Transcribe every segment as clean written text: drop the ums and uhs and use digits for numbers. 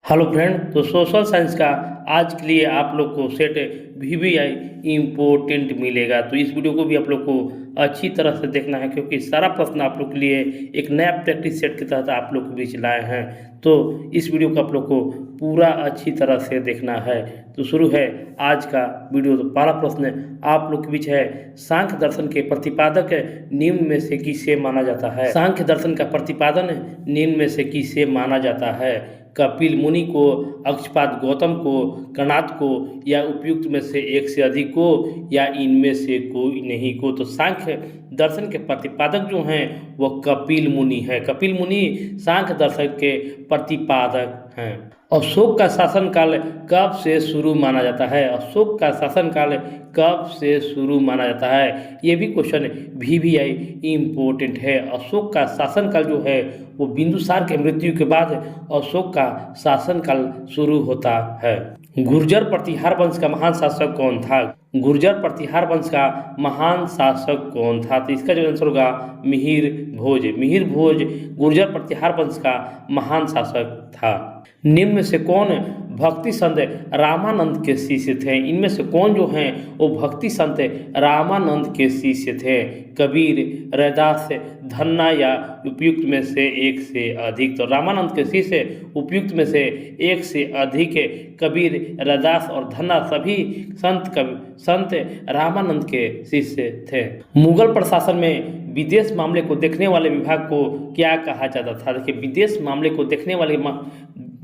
Hello friend, तो social science का आज के लिए आप लोग को सेट वीवीआई इम्पोर्टेंट मिलेगा। तो इस वीडियो को भी आप लोग को अच्छी तरह से देखना है, क्योंकि सारा प्रश्न आप लोग के लिए एक नया प्रैक्टिस सेट के तहत आप लोग के बीच लाए हैं। तो इस वीडियो को आप लोग को पूरा अच्छी तरह से देखना है। तो शुरू है आज का वीडियो। तो पहला प्रश्न आप लोग के बीच है, सांख्य दर्शन के प्रतिपादक निम्न में से किसे माना जाता है? सांख्य दर्शन का प्रतिपादन निम्न में से किसे माना जाता है? कपिल मुनि को, अक्षपाद गौतम को, कणाद को, या उपयुक्त में से एक से अधिक को, या इनमें से कोई नहीं को? तो सांख्य दर्शन के प्रतिपादक जो हैं वो कपिल मुनि है। कपिल मुनि सांख्य दर्शन के प्रतिपादक हैं। अशोक का शासनकाल कब से शुरू माना जाता है? अशोक का शासनकाल कब से शुरू माना जाता है? ये भी क्वेश्चन वीवीआई इम्पोर्टेंट है। अशोक का शासनकाल जो है वो बिंदुसार के मृत्यु के बाद अशोक का शासनकाल शुरू होता है। गुर्जर प्रतिहार वंश का महान शासक कौन था? गुर्जर प्रतिहार वंश का महान शासक कौन था? तो इसका जो आंसर होगा मिहिर भोज। मिहिर भोज गुर्जर प्रतिहार वंश का महान शासक था। निम्न में से कौन भक्ति संत रामानंद के शिष्य थे? इनमें से कौन जो हैं वो भक्ति संत रामानंद के शिष्य थे? कबीर, रैदास, धन्ना, या उपयुक्त में से एक से अधिक? तो रामानंद के शिष्य उपयुक्त में से एक से अधिक कबीर, रैदास और धन्ना सभी संत रामानंद के शिष्य थे। मुगल प्रशासन में विदेश मामले को देखने वाले विभाग को क्या कहा जाता था? देखिए, विदेश मामले को देखने वाले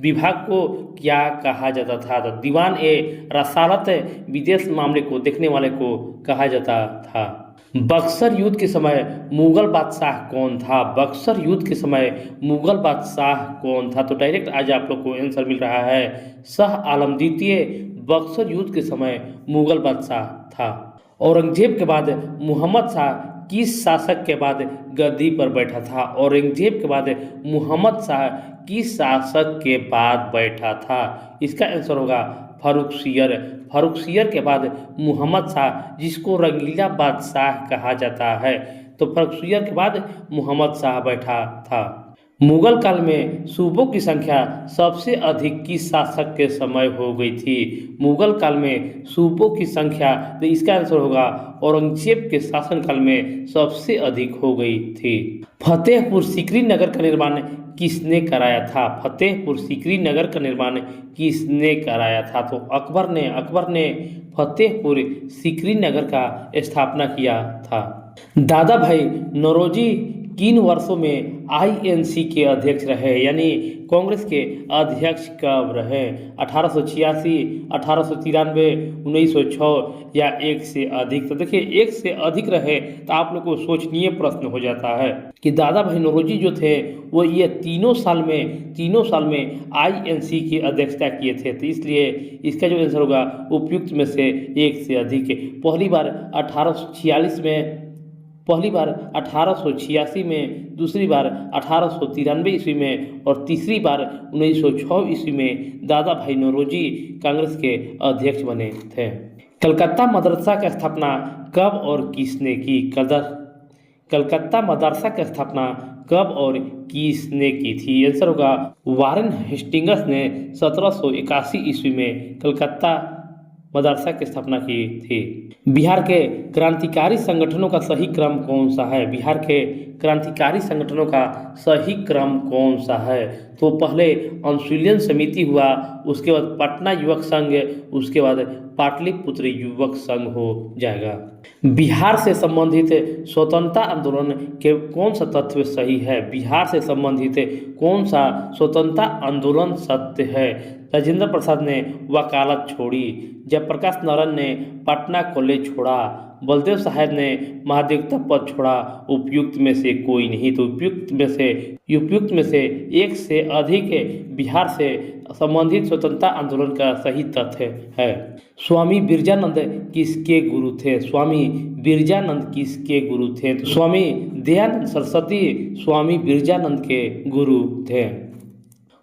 विभाग को क्या कहा जाता था? तो दीवान ए रसालत विदेश मामले को देखने वाले को कहा जाता था। बक्सर युद्ध के समय मुगल बादशाह कौन था? बक्सर युद्ध के समय मुगल बादशाह कौन था? तो डायरेक्ट आज आप लोग को आंसर मिल रहा है, शाह आलम द्वितीय बक्सर युद्ध के समय मुगल बादशाह था। औरंगजेब के बाद मोहम्मद शाह किस शासक के बाद गद्दी पर बैठा था? औरंगजेब के बाद मोहम्मद शाह किस शासक के बाद बैठा था? इसका आंसर होगा फारुखसियर। फारुखसियर के बाद मोहम्मद शाह, जिसको रंगीला बादशाह कहा जाता है, तो फारुखसियर के बाद मोहम्मद शाह बैठा था। मुगल काल में सूबों की संख्या सबसे अधिक किस शासक के समय हो गई थी? मुगल काल में सूबों की संख्या, तो इसका आंसर होगा औरंगजेब के शासनकाल में सबसे अधिक हो गई थी। फतेहपुर सीकरी नगर का निर्माण किसने कराया था? फतेहपुर सीकरी नगर का निर्माण किसने कराया था? तो अकबर ने फतेहपुर सीकरी नगर का स्थापना किया था। दादा भाई नौरोजी किन वर्षों में आईएनसी के अध्यक्ष रहे? यानी कांग्रेस के अध्यक्ष कब रहे? 1886, 1893, 1906, या एक से अधिक? तो देखिए, एक से अधिक रहे तो आप लोग को सोचनीय प्रश्न हो जाता है कि दादा भाई नौरोजी जो थे वो ये तीनों साल में आईएनसी की अध्यक्षता किए थे। तो इसलिए इसका जो आंसर होगा उपयुक्त में से एक से अधिक। पहली बार 1886 में, पहली बार 1886 में, दूसरी बार 1893 ईस्वी में, और तीसरी बार 1906 ईस्वी में दादा भाई नौरोजी कांग्रेस के अध्यक्ष बने थे। कलकत्ता मदरसा की स्थापना कब और किसने की? कलकत्ता मदरसा की स्थापना कब और किसने की थी? आंसर होगा वारेन हेस्टिंग्स ने 1781 ईस्वी में कलकत्ता मदरसा की स्थापना की थी। बिहार के क्रांतिकारी संगठनों का सही क्रम कौन सा है? बिहार के क्रांतिकारी संगठनों का सही क्रम कौन सा है? तो पहले अनुशीलन समिति हुआ, उसके बाद पटना युवक संघ, उसके बाद पाटलिपुत्र युवक संघ हो जाएगा। बिहार से संबंधित स्वतंत्रता आंदोलन के कौन सा तथ्य सही है? बिहार से संबंधित कौन सा स्वतंत्रता आंदोलन सत्य है? राजेंद्र प्रसाद ने वकालत छोड़ी, जयप्रकाश नारायण ने पटना कॉलेज छोड़ा, बलदेव साहब ने महाधिवक्ता पद छोड़ा, उपयुक्त में से कोई नहीं। तो उपयुक्त में से एक से अधिक बिहार से संबंधित स्वतंत्रता आंदोलन का सही तथ्य है। स्वामी बिरजानंद किसके गुरु थे? स्वामी बिरजानंद किसके गुरु थे? तो स्वामी दयानंद सरस्वती स्वामी बिरजानंद के गुरु थे।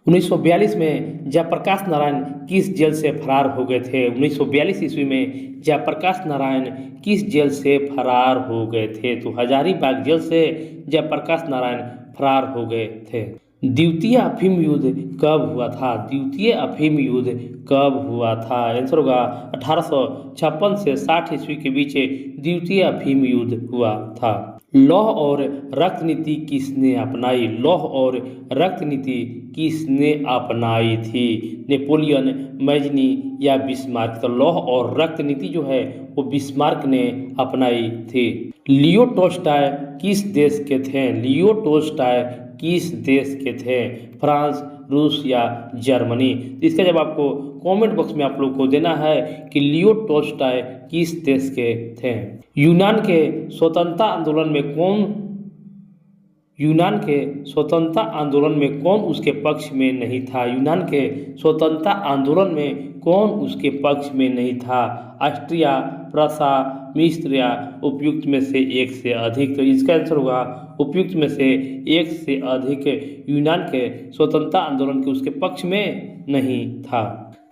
1942 में जयप्रकाश नारायण किस जेल से फरार हो गए थे? 1942 ईस्वी में जयप्रकाश नारायण किस जेल से फरार हो गए थे? तो हजारीबाग जेल से जयप्रकाश नारायण फरार हो गए थे। द्वितीय अफीम युद्ध कब हुआ था? द्वितीय अफीम युद्ध कब हुआ था? आंसर होगा 1856 से 60 ईस्वी के बीच द्वितीय अफीम युद्ध हुआ था। लौह और रक्त नीति किसने अपनाई? लौह और रक्त नीति किसने अपनाई थी? नेपोलियन, मैजनी या बिस्मार्क? तो लौह और रक्त नीति जो है वो बिस्मार्क ने अपनाई थी। लियो टोल्स्टॉय किस देश के थे? लियो टोल्स्टॉय किस देश के थे? फ्रांस, रूस या जर्मनी? इसका जवाब आपको कमेंट बॉक्स में आप लोग को देना है कि लियो टोल्स्टॉय किस देश के थे। यूनान के स्वतंत्रता आंदोलन में कौन उसके पक्ष में नहीं था? यूनान के स्वतंत्रता आंदोलन में कौन उसके पक्ष में नहीं था? ऑस्ट्रिया, प्रसा, मिस्र या उपयुक्त में से एक से अधिक? तो इसका आंसर होगा उपयुक्त में से एक से अधिक यूनान के स्वतंत्रता आंदोलन के उसके पक्ष में नहीं था।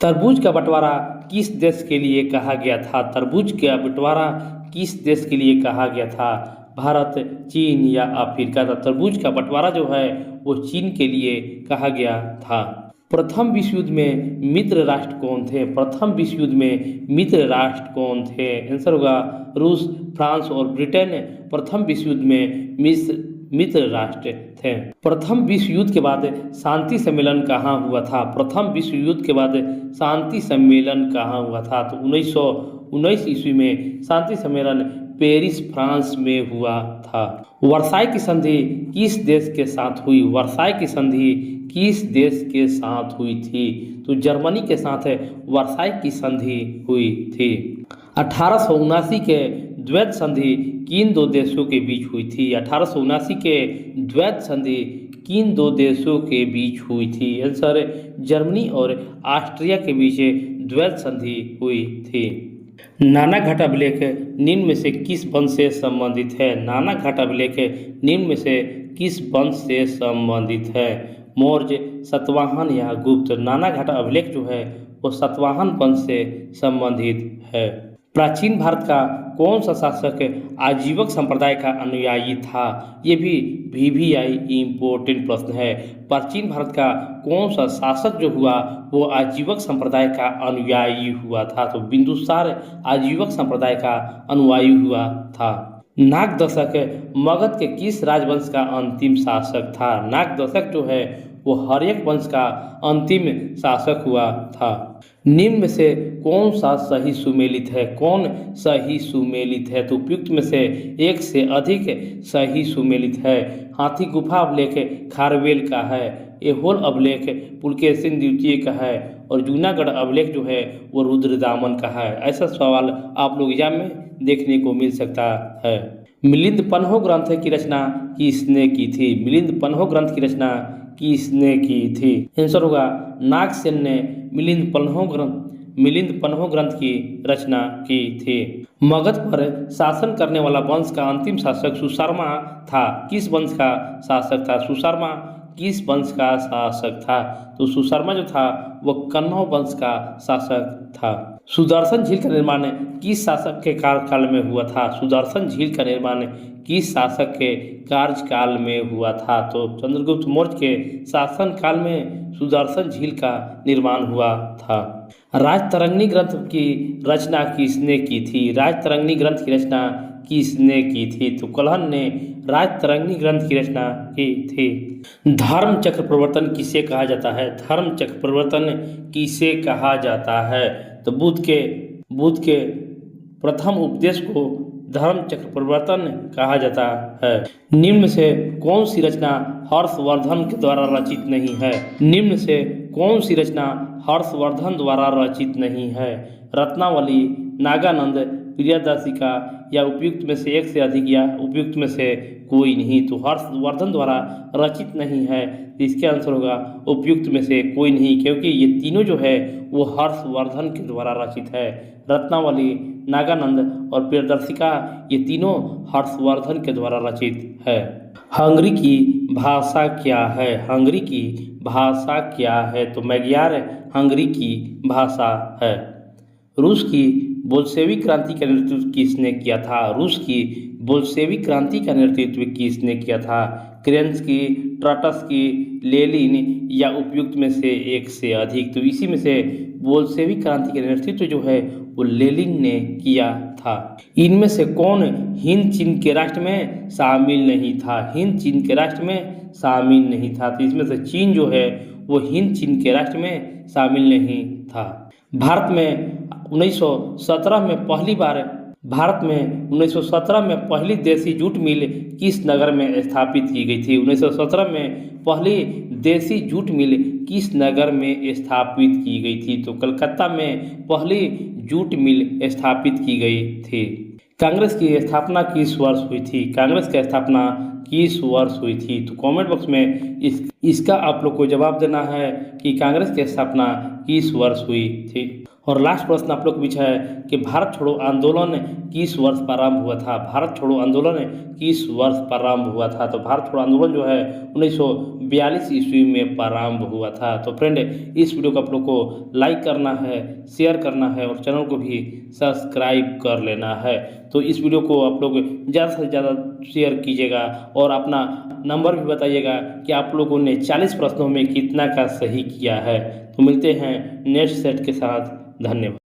तरबूज का बंटवारा किस देश के लिए कहा गया था? तरबूज का बंटवारा किस देश के लिए कहा गया था? भारत, चीन या अफ्रीका? तरबूज का बंटवारा जो है वो चीन के लिए कहा गया था। प्रथम विश्व युद्ध में मित्र राष्ट्र कौन थे? प्रथम विश्व युद्ध में मित्र राष्ट्र कौन थे? आंसर होगा रूस, फ्रांस और ब्रिटेन प्रथम विश्व युद्ध में मित्र राष्ट्र थे। प्रथम विश्व युद्ध के बाद शांति सम्मेलन कहाँ हुआ था? प्रथम विश्व युद्ध के बाद शांति सम्मेलन कहाँ हुआ था? तो 1919 ईस्वी में शांति सम्मेलन पेरिस, फ्रांस में हुआ था। वर्साई की संधि किस देश के साथ हुई? वर्साई की संधि किस देश के साथ हुई थी? तो जर्मनी के साथ वर्साई की संधि हुई थी। 1879 के द्वैत संधि किन दो देशों के बीच हुई थी? 1879 के द्वैत संधि किन दो देशों के बीच हुई थी? आंसर जर्मनी और ऑस्ट्रिया के बीच द्वैत संधि हुई थी। नानाघाट अभिलेख निम्न में से किस वंश से संबंधित है? नानाघाट अभिलेख निम्न में से किस वंश से संबंधित है? मौर्य, सातवाहन या गुप्त? नानाघाट अभिलेख जो है वो सातवाहन वंश से संबंधित है। प्राचीन भारत का कौन सा शासक आजीवक संप्रदाय का अनुयायी था? ये भी VVI इम्पोर्टेंट प्रश्न है। प्राचीन भारत का कौन सा शासक जो हुआ वो आजीवक संप्रदाय का अनुयायी हुआ था? तो बिंदुसार आजीवक संप्रदाय का अनुयायी हुआ था। नाग दशक मगध के किस राजवंश का अंतिम शासक था? नाग दशक जो है वो हर्यक वंश का अंतिम शासक हुआ था। निम्न में से कौन सा सही सुमेलित है? कौन सही सुमेलित है? तो उपयुक्त में से एक से अधिक सही सुमेलित है। हाथी गुफा अभिलेख खारवेल का है, एहोल अभिलेख पुलकेशिन द्वितीय का है और जूनागढ़ अभिलेख जो है वो रुद्रदामन का है। ऐसा सवाल आप लोग एग्जाम में देखने को मिल सकता है। मिलिंद पन्हो ग्रंथ की रचना किसने की थी? मिलिंद पन्हो ग्रंथ की रचना किसने की थी? आंसर होगा नागसेन ने मिलिंद पन्हो ग्रंथ की रचना की थी। मगध पर शासन करने वाला वंश का अंतिम शासक सुशर्मा था। किस वंश का शासक था? सुशर्मा किस वंश का शासक था? तो सुशर्मा जो था वो कन्नौ वंश का शासक था। सुदर्शन झील का निर्माण किस शासक के कार्यकाल में हुआ था? सुदर्शन झील का निर्माण किस शासक के कार्यकाल में हुआ था? तो चंद्रगुप्त मौर्य के शासनकाल में सुदर्शन झील का निर्माण हुआ था। राजतरंगिणी ग्रंथ की रचना किसने की थी? राजतरंगिणी ग्रंथ की रचना किसने की थी? तो कलहन ने राजतरंगिणी ग्रंथ की रचना की थी। धर्म चक्र प्रवर्तन किसे कहा जाता है? धर्म चक्र प्रवर्तन किसे कहा जाता है? तो बुद्ध के प्रथम उपदेश को धर्म चक्र प्रवर्तन कहा जाता है। निम्न से कौन सी रचना हर्षवर्धन के द्वारा रचित नहीं है? निम्न से कौन सी रचना हर्षवर्धन द्वारा रचित नहीं है? रत्नावली, नागानंद, प्रियदर्शिका या उपयुक्त में से एक से अधिक या उपयुक्त में से कोई नहीं? तो हर्षवर्धन द्वारा रचित नहीं है, इसके आंसर होगा उपयुक्त में से कोई नहीं, क्योंकि ये तीनों जो है वो हर्षवर्धन के द्वारा रचित है। रत्नावली, नागानंद और प्रियदर्शिका ये तीनों हर्षवर्धन के द्वारा रचित है। हंगरी की भाषा क्या है? हंगरी की भाषा क्या है? तो मैग्यार हंगरी की भाषा है। रूस की बोल्शेविक क्रांति का नेतृत्व किसने किया था? रूस की बोल्शेविक क्रांति का नेतृत्व किसने किया था? केरेंस्की, ट्रोट्स्की, लेनिन या उपयुक्त में से एक से अधिक। तो इसी में से बोल्शेविक क्रांति का नेतृत्व जो है वो लेनिन ने किया था। इनमें से कौन हिंद चीन के राष्ट्र में शामिल नहीं था? हिंद चीन के राष्ट्र में शामिल नहीं था। तो इसमें से चीन जो है वो हिंद चीन के राष्ट्र में शामिल नहीं था। भारत में 1917 में पहली देसी जूट मिल किस नगर में स्थापित की गई थी? 1917 में पहली देसी जूट मिल किस नगर में स्थापित की गई थी? तो कलकत्ता में पहली जूट मिल स्थापित की गई थी। कांग्रेस की स्थापना किस वर्ष हुई थी? कांग्रेस की स्थापना किस वर्ष हुई थी? तो कमेंट बॉक्स में इसका आप लोग को जवाब देना है कि कांग्रेस की स्थापना किस वर्ष हुई थी। और लास्ट प्रश्न आप लोग पूछा है कि भारत छोड़ो आंदोलन किस वर्ष प्रारंभ हुआ था? भारत छोड़ो आंदोलन किस वर्ष प्रारंभ हुआ था? तो भारत छोड़ो आंदोलन जो है 1942 ईस्वी में प्रारंभ हुआ था। तो फ्रेंड, इस वीडियो को आप लोग को लाइक करना है, शेयर करना है और चैनल को भी सब्सक्राइब कर लेना है। तो इस वीडियो को आप लोग ज़्यादा से ज़्यादा शेयर कीजिएगा और अपना नंबर भी बताइएगा कि आप लोगों ने 40 प्रश्नों में कितना का सही किया है। तो मिलते हैं नेक्स्ट सेट के साथ। धन्यवाद।